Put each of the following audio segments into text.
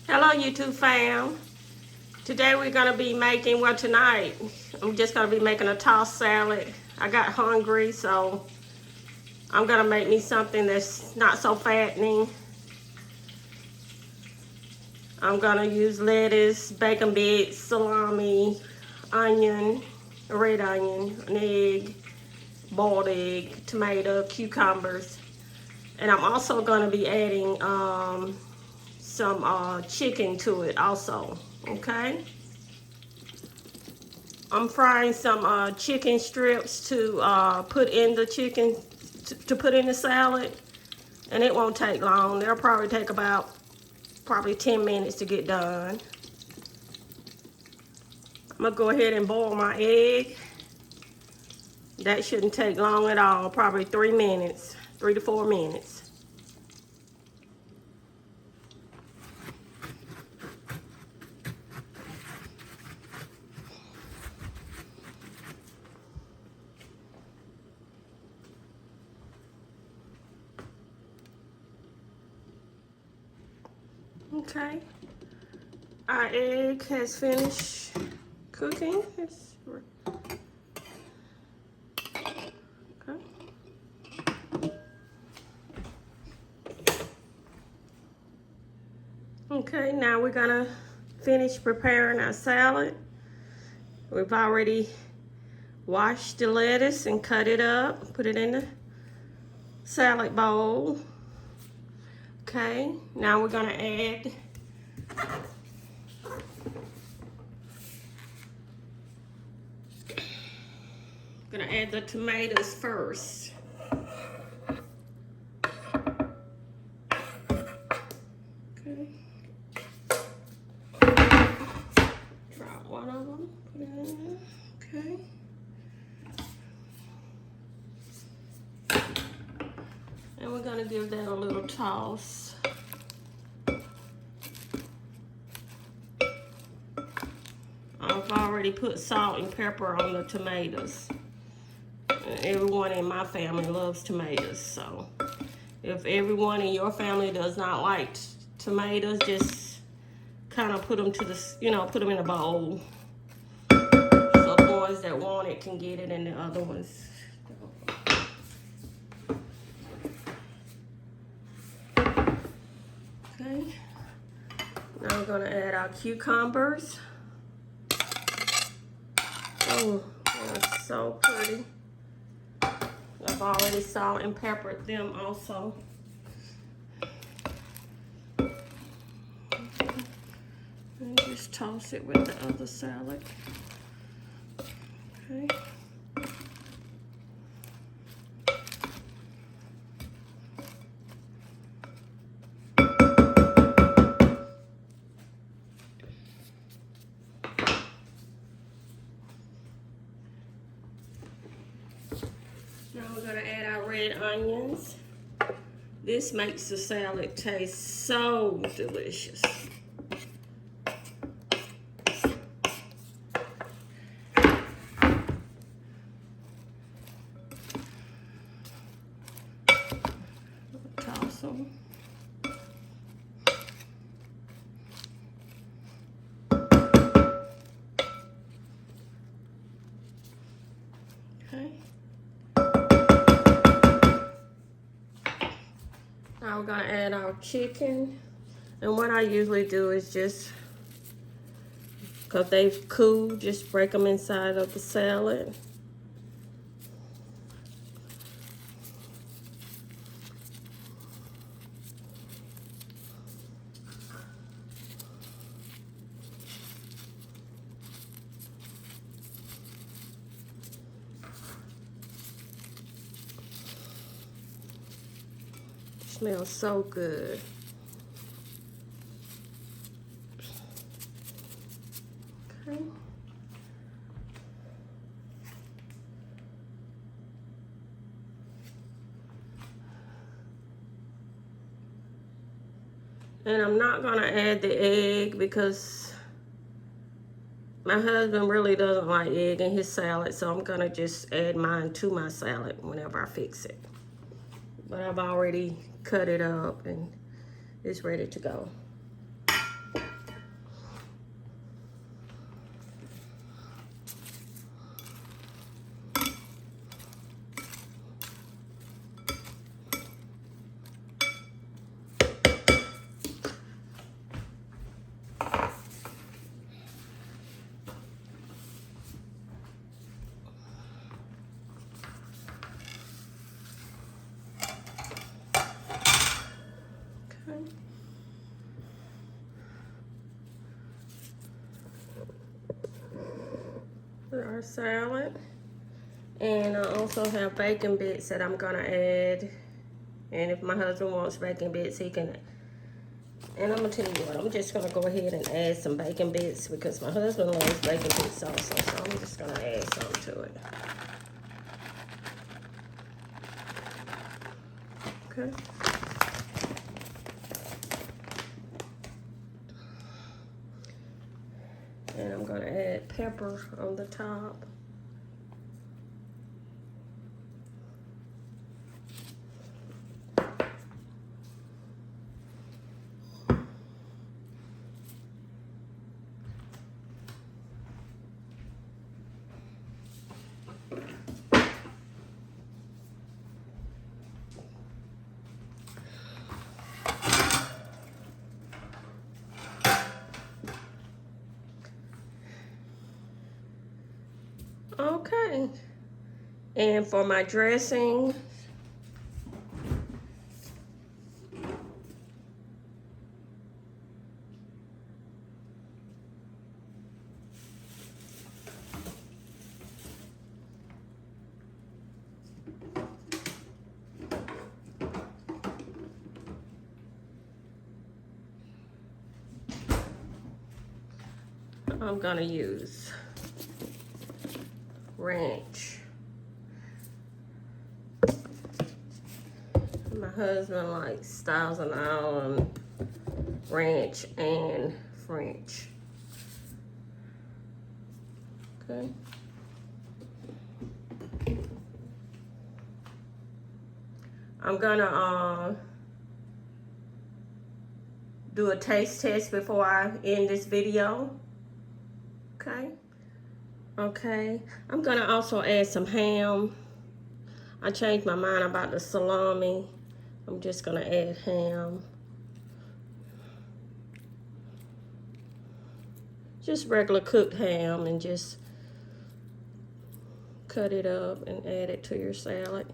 Hello YouTube fam. Today we're gonna be making, well tonight, I'm just gonna be making a tossed salad. I got hungry, so I'm gonna make me something that's not so fattening. I'm gonna use lettuce, bacon bits, salami, onion, a red onion, an egg, boiled egg, tomato, cucumbers. And I'm also gonna be adding some chicken to it also, okay? I'm frying some chicken strips to put in the chicken, to put in the salad. And it won't take long. They'll probably take about 10 minutes to get done. I'm gonna go ahead and boil my egg. That shouldn't take long at all, probably 3 minutes, 3 to 4 minutes. Okay, our egg has finished cooking. Okay. Okay, now we're gonna finish preparing our salad. We've already washed the lettuce and cut it up, put it in the salad bowl. Okay, now we're gonna add the tomatoes first. Okay. Drop one of them, put it in there. Okay. And we're gonna give that a little toss. I've already put salt and pepper on the tomatoes. Everyone in my family loves tomatoes, so if everyone in your family does not like tomatoes, just kind of put them to the, put them in a bowl. So the ones that want it can get it, and the other ones. Okay. Now we're gonna add our cucumbers. Oh, they're so pretty. I've already salt and peppered them also. And just toss it with the other salad. Okay. Now we're gonna add our red onions. This makes the salad taste so delicious. Toss them. Okay. Now we're gonna add our chicken. And what I usually do is just, because they've cooled, just break them inside of the salad. Smells so good. Okay. And I'm not gonna add the egg because my husband really doesn't like egg in his salad, so I'm gonna just add mine to my salad whenever I fix it. But I've already cut it up and it's ready to go. Okay. Our salad. And I also have bacon bits that I'm gonna add. And if my husband wants bacon bits, he can. And I'm gonna tell you what, I'm just gonna go ahead and add some bacon bits because my husband loves bacon bits also. So I'm just gonna add some to it. Okay. And I'm gonna add pepper on the top. Okay. And for my dressing, I'm gonna use ranch. My husband likes Thousand Island ranch and French. Okay. I'm gonna do a taste test before I end this video. Okay. Okay. I'm gonna also add some ham. I changed my mind about the salami. I'm just gonna add ham. Just regular cooked ham, and just cut it up and add it to your salad.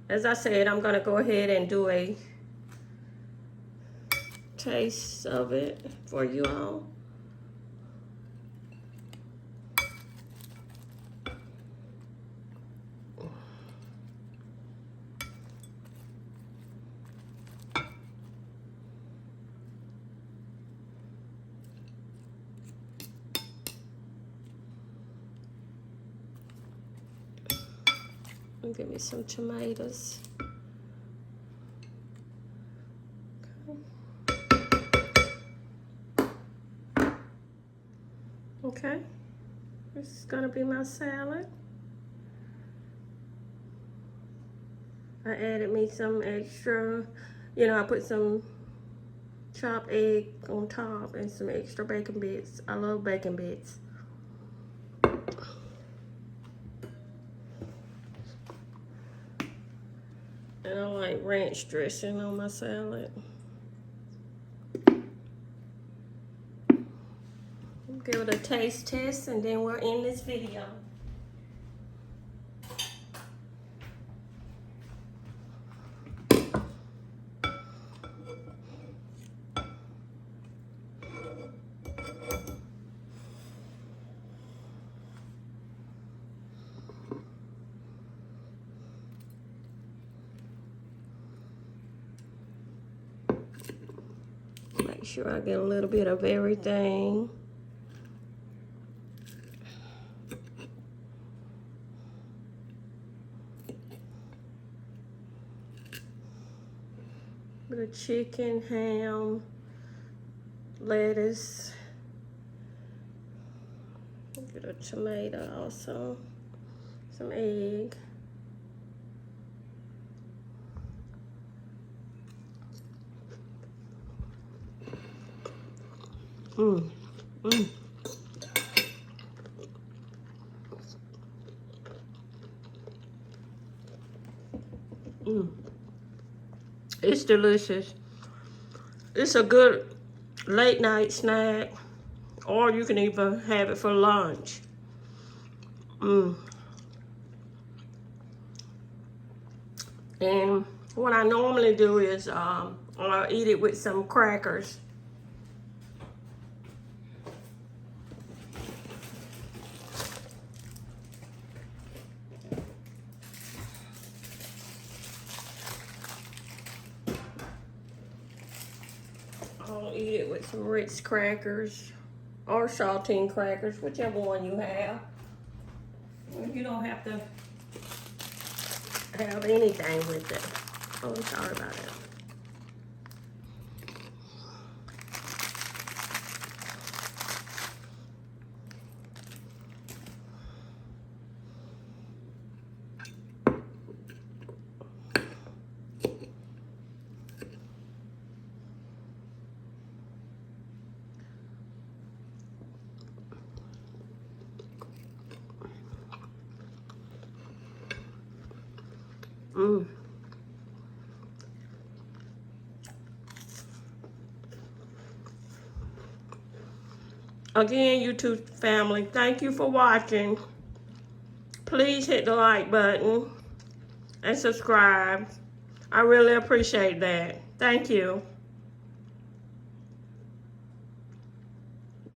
As I said, I'm gonna go ahead and do a taste of it for you all. Give me some tomatoes. Okay, this is gonna be my salad. I added me some extra, I put some chopped egg on top and some extra bacon bits. I love bacon bits. And I like ranch dressing on my salad. Give it a taste test and then we'll end this video. Make sure I get a little bit of everything. Bit of chicken, ham, lettuce. Get a tomato also, some egg. It's delicious. It's a good late night snack, or you can even have it for lunch. And what I normally do is I'll eat it with some crackers. I'll eat it with some Ritz crackers or saltine crackers, whichever one you have. You don't have to have anything with it. Oh, sorry about that. Again, YouTube family, thank you for watching. Please hit the like button and subscribe. I really appreciate that. Thank you.